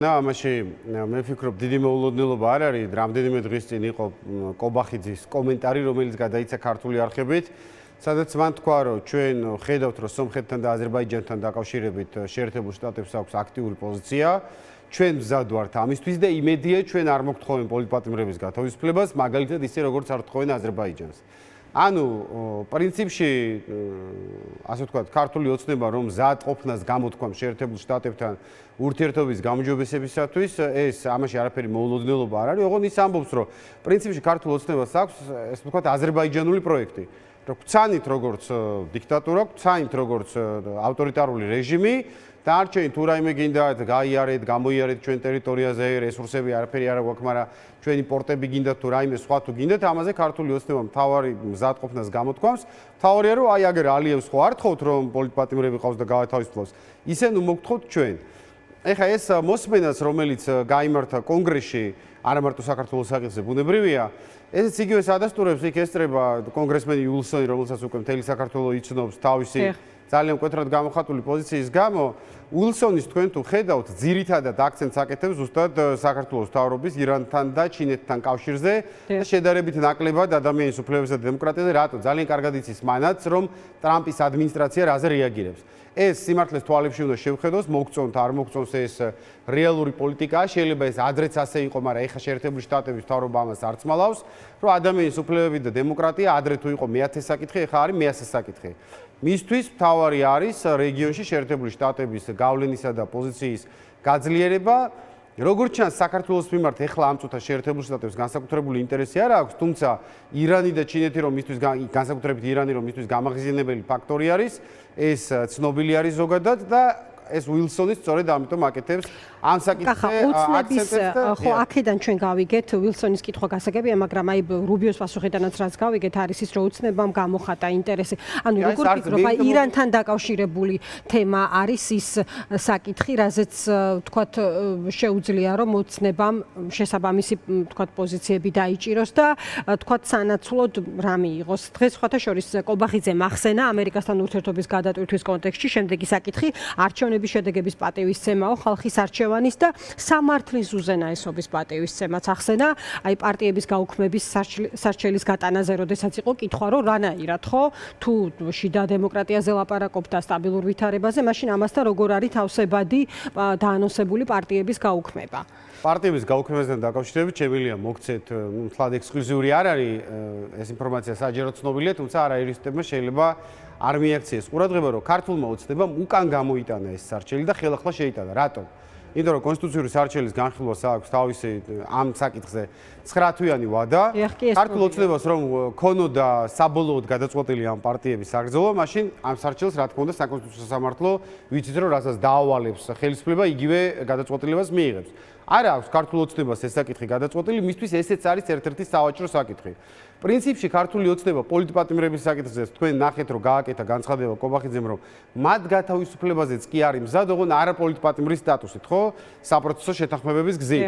ამაში მე ვფიქრობ დიდი მოულოდნელობა არ არის, რამდენიმე დღის წინ იყო კობახიძის კომენტარი, რომელიც გადაიცა ქართული არხებით, სადაც მან თქვა, რომ ჩვენ ხედავთ, რომ სომხეთთან და აზერბაიჯანთან დაკავშირებით შეერთებულ შტატებს აქვს აქტიური პოზიცია, ჩვენ მზად ვართ ამისთვის და იმედია ჩვენ არ მოგთხოვენ პოლიტპატიმრების გათავისუფლებას, მაგალითად ისე როგორც არ თხოვენ აზერბაიჯანს. ანუ პრინციპში ასე ვთქვათ, ქართული ოცნება რომ მზად ყოფნას გამოთქვამს შეერთებულ შტატებთან ურთიერთობის გაუმჯობესებისათვის, ეს ამაში არაფერი მოულოდნელობა არ არის, ოღონდ ის ამბობს, რომ პრინციპში ქართულ ოცნებას აქვს, ესე ვთქვათ, აზერბაიჯანული პროექტი. გვცანით როგორც დიქტატურა, გვცანით როგორც ავტორიტარული რეჟიმი, დარჩენით თუ რაიმე გინდა გაიარეთ, გამოიარეთ ჩვენ ტერიტორიაზე, რესურსები არაფერი არ გვაქვს, მაგრამ ჩვენი პორტები გინდათ თუ რაიმე სხვა თუ გინდათ, ამაზე ქართული ოცნება მთავარი მზადყოფნას გამოთქვამს. მთავარია რომ აი აგერ ალიევს ხო არ თხოვთ რომ პოლიტპატიმრები ყავს და გაათავისუფლოს, ისე ნუ მოგთხოვთ ჩვენ. ეხლა ეს მოსმენას, რომელიც გაიმართა კონგრესში, არა მარტო საქართველოს საკითხზე ბუნებრივია, ესეც იგივე ადასტურებს იქ ესწრება კონგრესმენი უილსონი, რომელსაც უკვე მთელი საქართველო იცნობს თავისი ძალიან მკვეთრად გამოხატული პოზიციის გამო. უილსონის თქვენ თუ ხედავთ, ძირითადად აქცენტს აკეთებს ზუსტად საქართველოს მთავრობის ირანთან და ჩინეთთან კავშირზე და შედარებით ნაკლებად ადამიანის უფლებებსა და დემოკრატიაზე, რატო? ძალიან კარგად იცის მანაც, რომ ტრამპის ადმინისტრაცია რაზე რეაგირებს. ეს სიმართლეს თვალებში უნდა შევხედოს, მოგწონთ, არ მოგწონს ეს რეალური პოლიტიკაა, შეიძლება ეს ადრეც ასე იყო, მაგრამ ეხლა შეერთებული შტატების მთავრობა ამას არ წმალავს, რომ ადამიანის უფლებები და დემოკრატია ადრე თუ იყო მე-10 საკითხი, ეხლა არის მე-100 საკითხი. მისთვის მთავარი არის რეგიონში შეერთებული შტატების გავლენისა და პოზიციის გაძლიერება. როგორც ჩანს, საქართველოს მიმართ ეხლა ამ წუთას შეერთებულ შტატებს განსაკუთრებული ინტერესი არ აქვს, თუმცა ირანი და ჩინეთი რომ მისთვის განსაკუთრებით ირანი რომ მისთვის გამაღიზიანებელი ფაქტორი არის, ეს ცნობილი არის ზოგადად და ეს უილსონი სწორედ ამიტომ აკეთებს ამ საკითხზე აქცენტებს და ხო, აქედან ჩვენ გავიგეთ უილსონის კითხვა გასაგებია, მაგრამ აი რუბიოს პასუხიდანაც რაც გავიგეთ, არის ის, რომ უცნებამ გამოხატა ინტერესი. ანუ როგორ ფიქრობ, აი ირანთან დაკავშირებული თემა არის ის საკითხი, რაზეც ვთქვათ შეუძლია რომ უცნებამ შესაბამისი ვთქვათ პოზიციები დაიჭიროს და ვთქვათ სანაცვლოდ რა მიიღოს. დღეს სხვათა შორის კობახიძე ახსენა ამერიკასთან ურთიერთობის გადატვირთვის კონტექსტში შემდეგი საკითხი არჩევნების შედეგების პატივისცემაო ხალხის არჩევანის და სამართლის უზენაესობის პატივისცემაც ახსენა. აი პარტიების გაუქმების სარჩელის გატანაზე, როდესაც იყო კითხვა, რომ რანაირად ხო თუ შიდა დემოკრატიაზე ლაპარაკობ და სტაბილურ ვითარებაზე, მაშინ ამასთან როგორ არის თავსებადი დაანონსებული პარტიების გაუქმება. პარტიების გაუქმებასთან დაკავშირებით შემიძლია მოგცეთ, თლად ექსკლუზიური არ არის ეს ინფორმაცია საჯარო ცნობილია, თუმცა არაერისტებმა შეიძლება არ მიაქციეს ყურადღება, რომ ქართულმა ოცნებამ უკან გამოიტანა ეს სარჩელი და ხელახლა შეიტანა. რატომ? იმიტომ რომ კონსტიტუციური სარჩელის განხილვას აქვს თავისი ამ საკითხზე 9 თვიანი ვადა. ქართულ ოცნებას რომ ქონოდა საბოლოოდ გადაწყვეტილი ამ პარტიების საგრძელობა, მაშინ ამ სარჩელს რა თქმა უნდა საკონსტიტუციო სამართლო ვიცით რომ რასაც დაავალებს ხელისუფლება, იგივე გადაწყვეტილებას მიიღებს. არა აქვს ქართულ ოცნებას ეს საკითხი გადაწყვეტილი, მისთვის ესეც არის ერთ-ერთი სავაჭრო საკითხი. პრინციპში ქართული ოცნება პოლიტპატიმრების საკითხზე თქვენ ნახეთ რომ გააკეთა განცხადება კობახიძემ რომ მათ გათავისუფლებაზეც კი არის მზად, ოღონდ არა პოლიტპატიმრის სტატუსით, ხო? საპროცესო შეთანხმებების გზით.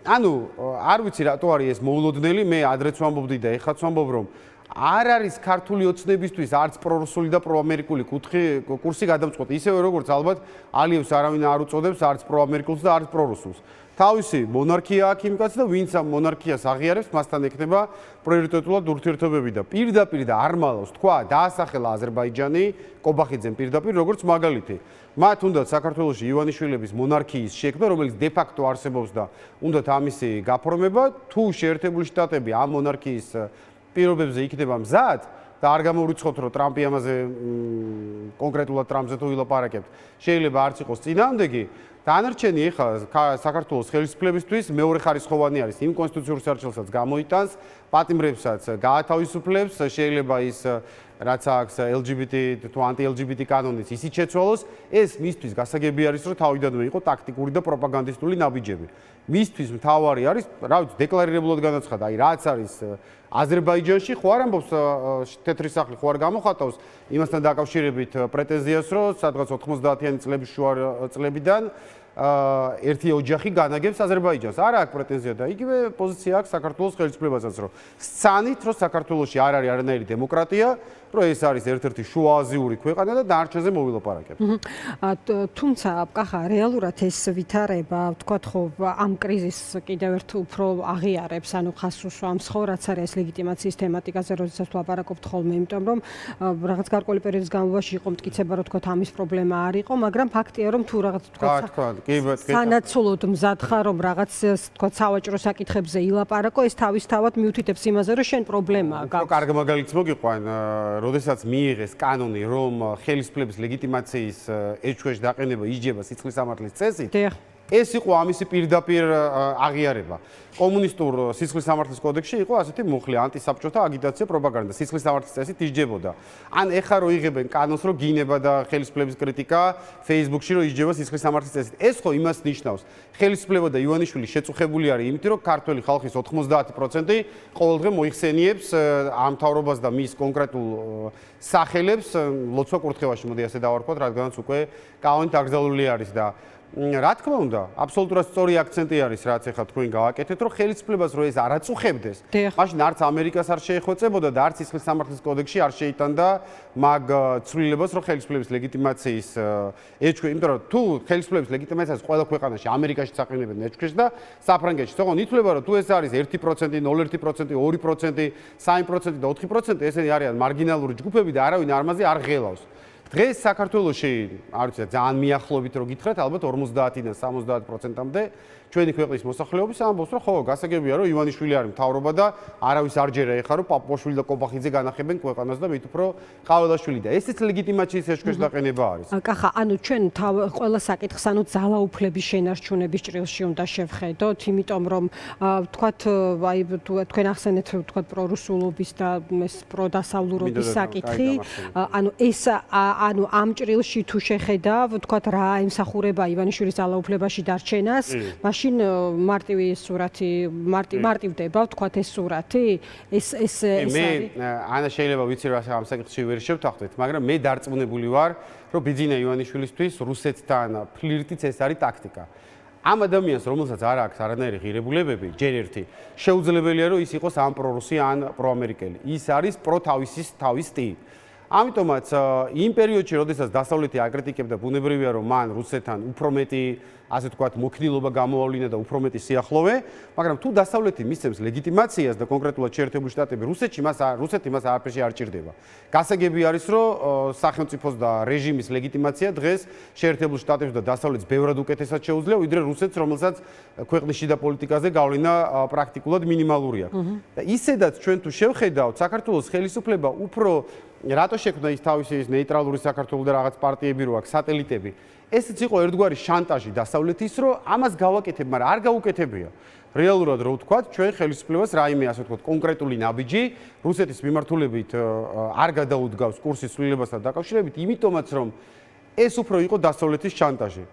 ანუ არ ვიცი რატო არის ეს მოულოდნელი, მე ადრეც ვამბობდი და ეხლაც ვამბობ რომ არ არის ქართული ოცნებისთვის არც პრორუსული და პროამერიკული კურსი გადამწყვეტი, ისევე როგორც ალბათ ალიევს არავინ არ უწოდებს არც პროამერიკულს და არც პრორუსულს. თავისი მონარქია აქვს იმ კაცს და ვინც ამ მონარქიას აღიარებს, მასთან ექნება პრიორიტეტულად ურთიერთობები და პირდაპირ და არ მალავს თქვა, დაასახელა აზერბაიჯანი კობახიძემ პირდაპირ როგორც მაგალითი. მათ უნდათ საქართველოში ივანიშვილების მონარქიის შექმნა, რომელიც de facto არსებობს და უნდათ ამისი გაფორმება, თუ შეერთებული შტატები ამ მონარქიის პირობებზე იქნება მზად და არ გამოვრიცხოთ რომ ტრამპი ამაზე კონკრეტულად ტრამპზე თუ ვილაპარაკებთ, შეიძლება არც იყოს წინააღმდეგი. დანარჩენი ეხლა საქართველოს ხელისუფლებისთვის მეორე ხარისხოვანი არის იმ კონსტიტუციურ სარჩელსაც გამოიტანს, პატიმრებსაც გაათავისუფლებს, შეიძლება ის რაც აქვს LGBT თუ ანტი-LGBT კანონიც ისიც შეცვალოს, ეს მისთვის გასაგები არის, რომ თავიდანვე იყო ტაქტიკური და პროპაგანდისტული ნაბიჯები. მისთვის მთავარი არის, რა ვიცი, დეკლარირებულად განაცხადა, აი რაც არის აზერბაიჯანში, ხო არ ამბობს თეთრი სახლი, ხო არ გამოხატავს იმასთან დაკავშირებით პრეტენზიას, რომ სადღაც 90-იანი წლების შუა წლებიდან ერთი ოჯახი განაგებს აზერბაიჯანს. არ აქვს პრეტენზია და იგივე პოზიცია აქვს საქართველოს ხელისუფლებასაც, რომ სცანით, რომ საქართველოში არ არის არანაირი დემოკრატია, რომ ეს არის ერთ-ერთი შუააზიური ქვეყანა და დანარჩენზე მოვილაპარაკებთ. თუმცა კახა რეალურად ეს ვითარება, ვთქვათ ხო, ამ კრიზისს კიდევ ერთ უფრო აღიარებს, ანუ ხას უსვამს ხო, რაც არის ლეგიტიმაციის თემატიკაზე, როდესაც ვლაპარაკობთ ხოლმე, იმიტომ რომ რაღაც გარკვეული პერიოდის განმავლობაში იყო მტკიცება, რომ თქო ამის პრობლემა არ იყო, მაგრამ ფაქტია, რომ თუ რაღაც სანაცვლოდ მზად ხარ, რომ რაღაც თქო სავაჭრო საკითხებზე ილაპარაკო, ეს თავისთავად მიუთითებს იმაზე, რომ შენ პრობლემა გაქვს. კარგ მაგალითს მოგიყვან, როდესაც მიიღეს კანონი, რომ ხელისუფლების ლეგიტიმაციის ეჭვქვეშ დაყენება ისჯება სიცხლის სამართლის წესით. ეს იყო ამისი პირდაპირ აღიარება. კომუნისტურ სისხლის სამართლის კოდექსში იყო ასეთი მუხლი ანტისაბჭოთა აგიტაცია, პროპაგანდა, სისხლის სამართლის წესით ისჯებოდა. ან ეხა რო იღებენ კანონს, რომ გინება და ხელისუფლების კრიტიკა Facebook-ში რო ისჯება სისხლის სამართლის წესით. ეს ხო იმას ნიშნავს. ხელისუფლება და ივანიშვილი შეწუხებული არის იმიტომ, რომ ქართული ხალხის 90% ყოველდღე მოიხსენიებს ამ მთავრობას და მის კონკრეტულ სახელებს ლოცვა კურთხევაში, მოდი ასე დავარქვათ, რადგანაც უკვე კანონით აკრძალული არის და რა თქმა უნდა, აბსოლუტურად სწორი აქცენტი არის, რაც ახლა თქვენ გავაკეთეთ, რომ ხელისუფლებას რო ეს არ აწუხებდეს, მაშინ არც ამერიკას არ შეეხოცებოდა და არც სისხლის სამართლის კოდექსში არ შეიტანდა მაგ ცვლილებას, რომ ხელისუფლების ლეგიტიმაციის ეჭვქვეშ, იმიტომ რომ თუ ხელისუფლების ლეგიტიმაციას ყველა ქვეყანაში ამერიკაში წაყენებენ ეჭვქვეშ და საფრანგეთში, თქო, ითვლება, რომ თუ ეს არის 1%, 0.1%, 2%, 3% და 4%, ესენი არიან მარგინალური ჯგუფები და არავინ ამაზე არ ღელავს. დღეს საქართველოში, არ ვიცი, ძალიან მიახლოებით რო გითხრათ, ალბათ 50-დან 70%-მდე ჩვენი ქვეყნის მოსახლეობის ამბობს, რომ ხო, გასაგებია, რომ ივანიშვილი არის მთავრობა და არავის არ ჯერა ეხა, რომ პაპუაშვილი და კობახიძე განახებენ ქვეყანას და მით უფრო ყაველაშვილი და ესეც ლეგიტიმაციის ეჭვქვეშ დაყენება არის. კახა, ანუ ჩვენ ყველა საკითხს, ანუ ძალაუფლების შენარჩუნების ჭრილში უნდა შევხედოთ, იმიტომ რომ ვთქვათ, აი თქვენ ახსენეთ, ვთქვათ, პრორუსულობის და ეს პროდასავლურობის საკითხი, ანუ ეს ანუ ამ ჭრილში თუ შეხედავ, ვთქვათ, რა ემსახურება ივანიშვილის ძალაუფლებაში დარჩენას, მაშინ მარტივი სურათი, მარტივდება, ვთქვათ, ეს სურათი, ეს არის. ანა შეიძლება ვიცი რა ამ საკითხში ვერ შევთანხმდეთ, მაგრამ მე დარწმუნებული ვარ, რომ ბიძინა ივანიშვილისთვის რუსეთთან ფლირტიც ეს არის ტაქტიკა. ამ ადამიანს, რომელსაც არ აქვს არანაირი ღირებულებები, ჯერ ერთი, შეუძლებელია, რომ ის იყოს ან პრორუსი, ან პროამერიკელი. ის არის თავისი. ამიტომაც იმ პერიოდში, როდესაც დასავლეთი აკრიტიკებდა, ბუნებრივია, რომ მან რუსეთთან უფრო მეტი, ასე ვთქვათ, მოქნილობა გამოავლინა და უფრო მეტი სიახლოვე, მაგრამ თუ დასავლეთი მისცემს ლეგიტიმაციას და კონკრეტულად შეერთებული შტატები რუსეთი მას არაფერში არ ჭირდება. გასაგები არის, რომ სახელმწიფოს და რეჟიმის ლეგიტიმაცია დღეს შეერთებულ შტატებს და დასავლეთს ბევრად უკეთესად შეუძლია, ვიდრე რუსეთს, რომელსაც ქვეყნის შიდა პოლიტიკაზე გავლენა პრაქტიკულად მინიმალური აქვს. და ისედაც ჩვენ თუ შევხედავთ, საქართველოს ხელისუფლება უფრო რატო შექმნა ის თავისი ნეიტრალური საქართველოს და რაღაც პარტიები რო აქვს, სატელიტები. ესეც იყო ერთგვარი შანტაჟი დასავლეთის, რომ ამას გავაკეთებ, მაგრამ არ გაუკეთებია. რეალურად რო ვთქვათ, ჩვენ ხელისუფლებას რაიმე ასე ვთქვათ, კონკრეტული ნაბიჯი რუსეთის მიმართულებით არ გადაუდგავს კურსის ცვლილებასთან დაკავშირებით, იმიტომაც რომ ეს უფრო იყო დასავლეთის შანტაჟი.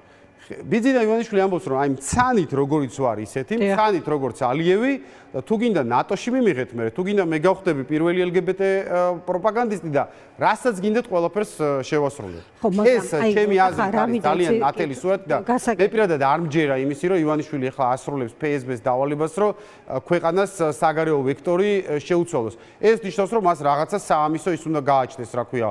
ბიძინა ივანიშვილი ამბობს, რომ აი მცანით როგორიც ვარ ისეთი, მცანით როგორც ალიევი და თუ გინდა ნატოში მიმიღეთ მე, თუ გინდა მე გავხდები პირველი LGBT პროპაგანდისტი და რასაც გინდათ ყველაფერს შევასრულებ. ეს ჩემი აზრით არის ძალიან ნათელი სურათი და მე პირადად არ მჯერა იმისი, რომ ივანიშვილი ახლა ასრულებს PSB-ს დავალებას, რომ ქვეყანას საგარეო ვექტორი შეუცვალოს. ეს ნიშნავს, რომ მას რაღაცა საამისო ის უნდა გააჩნდეს, რა ქვია,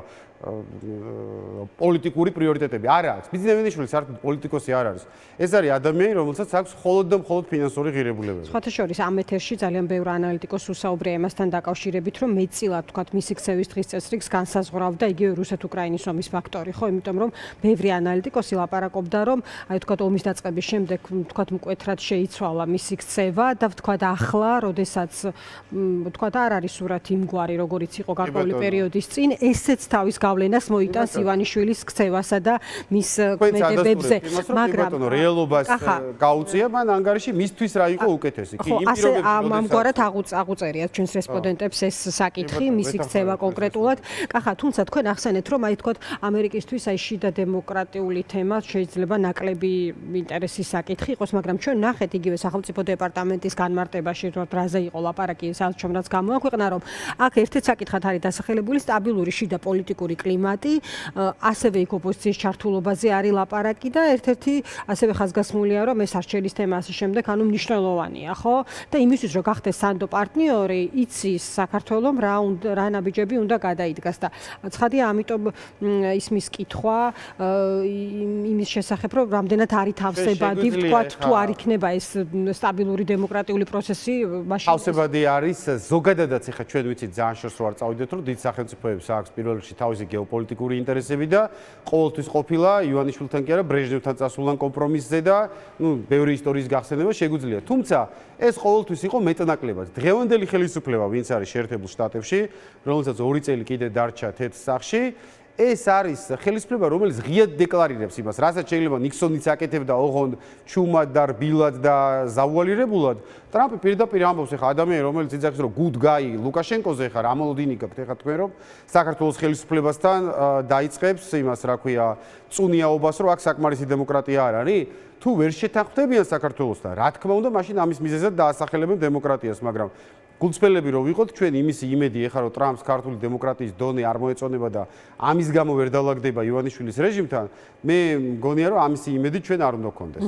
პოლიტიკური პრიორიტეტები არ აქვს. ბიძინა ივანიშვილი საერთოდ პოლიტიკოსი არ არის. ეს არის ადამიანი, რომელსაც აქვს მხოლოდ და მხოლოდ ფინანსური ღირებულებები. სხვათა შორის ამ ეთერში ძალიან ბევრი ანალიტიკოსი უსაუბრია იმასთან დაკავშირებით, რომ მეტწილად თქვათ მისი ქცევის დღის წესრიგს განსაზღვრავდა იგივე რუსეთ-უკრაინის ომის ფაქტორი, ხო, იმიტომ რომ ბევრი ანალიტიკოსი ლაპარაკობდა, რომ აი თქვათ ომის დაწყების შემდეგ თქვათ მკვეთრად შეიცვალა მისი ქცევა და თქვათ ახლა, როდესაც თქვათ არ არის სურათი იმგვარი, როგორიც იყო გარკვეული პერიოდის წინ, ესეც თავის გავლენას მოიტანს ივანიშვილის ქცევასა და მის ქმედებებზე, მაგრამ რეალობას გაუწია მან ანგარიში მისთვის რა იყო უკეთესი. კი, იმ პირობებში ამგვარად აღუწერიათ ჩვენს რესპონდენტებს ეს საკითხი, მისი ქცევა კონკრეტულად. კახა, თუმცა თქვენ ახსენეთ, რომ აი თქვათ ამერიკისთვის აი შიდა დემოკრატიული თემა შეიძლება ნაკლები ინტერესის საკითხი იყოს, მაგრამ ჩვენ ნახეთ იგივე სახელმწიფო დეპარტამენტის განმარტებაში, რომ რაზე იყო ლაპარაკი, საერთოდ რაც გამოაქვეყნა, რომ აქ ერთ-ერთ საკითხად არის დასახელებული სტაბილური შიდა პოლიტიკური კლიმატი, ასევე იქ ოპოზიციის ჩართულობაზე არის ლაპარაკი და ერთ-ერთი ასევე ხაზგასმულია, რომ ეს არჩევის თემა ასე შემდეგ, ანუ მნიშვნელოვანია, ხო? და იმისთვის, რომ გახდეს სანდო პარტნიორი, იცის საქართველოს რა ნაბიჯები უნდა გადაიდგას და ცხადია, ამიტომ ისმის კითხვა იმის შესახებ, რომ რამდენად არის თავსებადი, ვთქვათ, თუ არ იქნება ეს სტაბილური დემოკრატიული პროცესი, მაშინ თავსებადი არის ზოგადადაც ეხა ჩვენ ვიცით ძალიან შორს რო არ წავიდეთ, რომ დიდ სახელმწიფოებს აქვს პირველ რიგში თავისი გეოპოლიტიკური ინტერესები და ყოველთვის ყოფილა ივანიშვილთან კი არა ბრეჟნევთან წასულან კომპრომისზე და ბევრი ისტორიის გახსენება შეგვიძლია. თუმცა ეს ყოველთვის იყო მეტნაკლებად. დღევანდელი ხელისუფლება, ვინც არის შეერთებულ შტატებში, რომელსაც 2 წელი კიდე დარჩა თეთრ სახლში, ეს არის ხელისუფლება, რომელიც ღიად დეკლარირებს იმას, რასაც შეიძლება ნიქსონიც აკეთებდა ოღონდ ჩუმად და რბილად და ზაუალირებულად. ტრამპი პირდაპირ ამბობს, ეხა ადამიანი, რომელიც იძახის, რომ good guy ლუკაშენკოზე, ეხა რა მოლოდინი გაქვთ, ეხა თქვენ რომ საქართველოს ხელისუფლებასთან დაიწყებს იმას, რა ქვია, წუნიაობას, რომ აქ საკმარისი დემოკრატია არ არის. თუ ვერ შეთანხმდებიან საქართველოსთან, რა თქმა უნდა, მაშინ ამის მიზეზად დაასახელებენ დემოკრატიას, მაგრამ გულწრფელები რო ვიყოთ, ჩვენ იმისი იმედი ეხა რომ ტრამპს ქართული დემოკრატიის დონე არ მოეწონება და ამის გამო ვერ დალაგდება ივანიშვილის რეჟიმთან, მე მგონია რომ ამისი იმედი ჩვენ არ უნდა გქონდეს.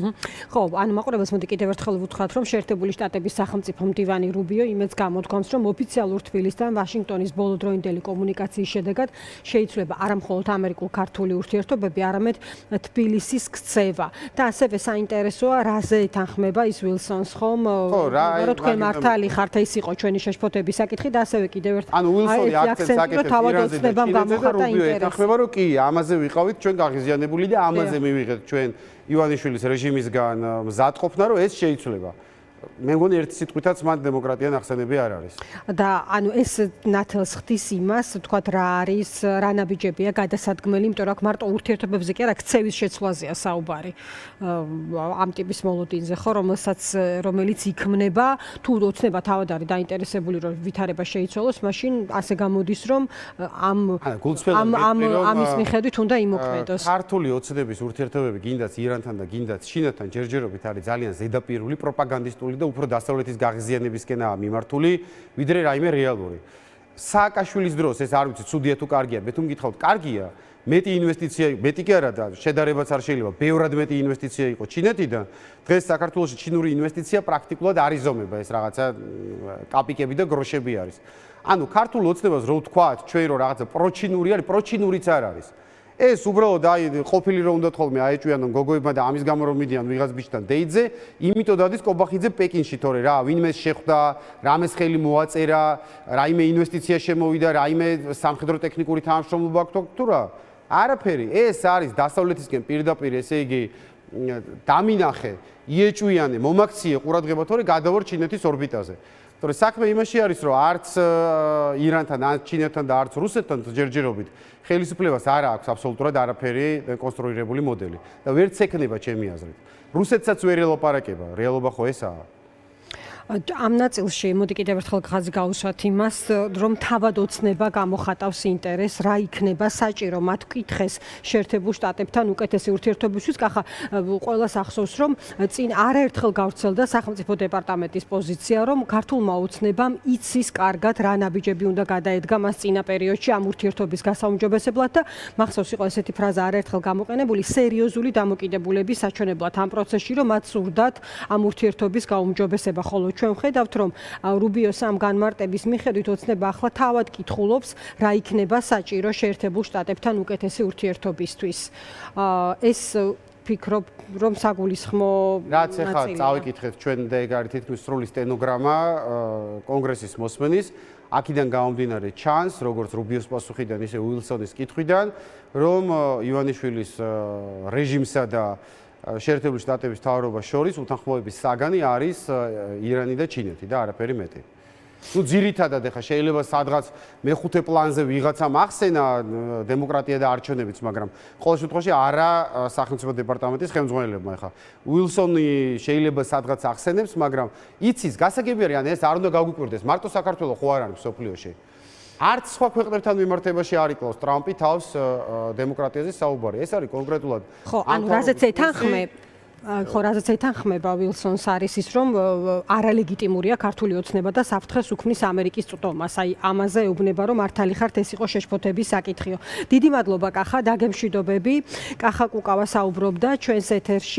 ხო, ანუ მაყურებელს მოდი კიდევ ერთხელ ვუთხრათ, რომ შეერთებული შტატების სახელმწიფო მდივანი რუბიო იმედს გამოთქვამს, რომ ოფიციალურ თბილისთან ვაშინგტონის ბოლოდროინდელი კომუნიკაციის შედეგად შეიცვლება არა მხოლოდ ამერიკულ-ქართული ურთიერთობები, არამედ თბილისის ქცევა. და ასევე საინტერესოა, რაზე ეთანხმება ის ვილსონს, ხომ? რომ თქვენ მართალი ხართ, ეს იყო ჩვენი შეშფოთების საკითხი და ასევე კიდევ ერთ ანუ ვილსონი აქცენტს აკეთებს ირანზე და ჩინეთზე, ეთანხმება რომ კი, ამაზე ვიყავით ჩვენ გაღიზიანებული და ამაზე მივიღეთ ჩვენ ივანიშვილის რეჟიმისგან მზადყოფნა, რომ ეს შეიცვლება. მე მგონი ერთი სიტყვითაც მან დემოკრატია ნახსენები არ არის. და ანუ ეს ნათელს ხდის იმას, თქვათ რა არის, რა ნაბიჯებია გადასადგმელი, იმიტომ რომ აქ მარტო ურთიერთობებზე კი არა, ქცევის შეცვლაზეა საუბარი. ამ ტიპის მოლოდინზე ხო, რომელიც იქმნება, თუ ოცნება თავად არის დაინტერესებული, რომ ვითარება შეიცვალოს, მაშინ ასე გამოდის, რომ ამის მიხედვით უნდა იმოქმედოს. ქართული ოცნების ურთიერთობები გინდაც ირანთან და გინდაც ჩინეთთან ჯერჯერობით არის ძალიან ზედაპირული პროპაგანდისტული და უფრო დასავლეთის გაღიზიანებისკენაა მიმართული, ვიდრე რაიმე რეალური. სააკაშვილის დროს ეს არ ვიცი, ცუდია თუ კარგია, მე თუ მგითხავთ, კარგია, მეტი ინვესტიცია, მეტი კი არა და შედარებაც არ შეიძლება, ბევრად მეტი ინვესტიცია იყო ჩინეთიდან. დღეს საქართველოში ჩინური ინვესტიცია პრაქტიკულად არ იზომება, ეს რაღაცა კაპიკები და გროშები არის. ანუ ქართულ ოცნებას რო ვთქვათ, ჩვენ რო რაღაცა პროჩინური არის, პროჩინურიც არ არის. ეს უბრალოდ აი ყოფილი რომ უნდა ხოლმე აეჭვიანონ გოგოებმა და ამის გამო რომ მიდიან ვიღაც ბიჭთან დეიძე, იმიტომ დადის კობახიძე პეკინში, თორე რა, ვინმე შეხვდა, რამეს ხელი მოაწერა, რაიმე ინვესტიცია შემოვიდა, რაიმე სამხედრო ტექნიკური თანამშრომლობა აქვს თუ რა? არაფერი. ეს არის დასავლეთისკენ პირდაპირ, ესე იგი, დამინახე, იეჭვიანე, მომაქციე ყურადღება, თორე გადავარ ჩინეთის ორბიტაზე. თორე საქმე იმაში არის, რომ არც ირანთან, არც ჩინეთთან და არც რუსეთთან ჯერჯერობით ხელისუფლებას არ აქვს აბსოლუტურად არაფერი კონსტრუირებული მოდელი და ვერც ექნება ჩემი აზრით. რუსეთსაც ვერ ელაპარაკება, რეალობა ხო ესაა. ამ ნაწილში მოდი კიდევ ერთხელ ხაზი გავუსვათ იმას, რომ თავად ოცნება გამოხატავს ინტერესს, რა იქნება საჭირო მათ კითხეს შეერთებულ შტატებთან უკეთესი ურთიერთობისთვის. კახა ყველას ახსოვს, რომ წინ არაერთხელ გავრცელდა სახელმწიფო დეპარტამენტის პოზიცია, რომ ქართულმა ოცნებამ იცის კარგად რა ნაბიჯები უნდა გადაედგა მას წინა პერიოდში ამ ურთიერთობის გასაუმჯობესებლად და მახსოვს იყო ესეთი ფრაზა არაერთხელ გამოყენებული, სერიოზული დამოკიდებულების საჩვენებლად ამ პროცესში, რომ მათ სურდათ ამ ურთიერთობის გაუმჯობესება, ხოლო ჩვენ ვხედავთ, რომ რუბიოს ამ განმარტების მიხედვით ოცნება ახლა თავად კითხულობს, რა იქნება საჭირო შეერთებულ შტატებთან უკეთესი ურთიერთობისთვის. ეს ფიქრობ, რომ საგულისხმო რაც ახლა წავიკითხეთ ჩვენ და ეგ არის თითქმის სრული სტენოგრამა კონგრესის მოსმენის, აქედან გამომდინარე ჩანს, როგორც რუბიოს პასუხიდან, ისე უილსონის კითხვიდან, რომ ივანიშვილის რეჟიმსა და შეერთებული შტატების მთავრობას შორის უთანხმოების საგანი არის ირანი და ჩინეთი და არაფერი მეტი. ну ძირითადად ახლა შეიძლება სადღაც მეხუთე პლანზე ვიღაცამ ახსენა დემოკრატია და არჩევნებიც, მაგრამ ყოველ შემთხვევაში არა სახელმწიფო დეპარტამენტის ხელმძღვანელებმა. ახლა უილსონი შეიძლება სადღაც ახსენებს, მაგრამ იცის გასაგები არის, ან ეს არ უნდა გაგვიკვირდეს, მარტო საქართველოს ხო არ არის მსოფლიოში. არც სხვა ქვეყნებთან მიმართებაში არ იკლავს ტრამპი თავს დემოკრატიაზე საუბარი. ეს არის კონკრეტულად ხო, ანუ რაზეც ეთანხმე ხო, რაზეც ეთანხმება ვილსონს არის ის, რომ არალეგიტიმურია ქართული ოცნება და საფრთხეს უქმნის ამერიკის წვდომას. აი, ამაზე ეუბნება, რომ მართალი ხართ, ეს იყო შეშფოთების საკითხიო. დიდი მადლობა კახა, დაგემშვიდობები. კახა კუკავა საუბრობდა ჩვენს ეთერში.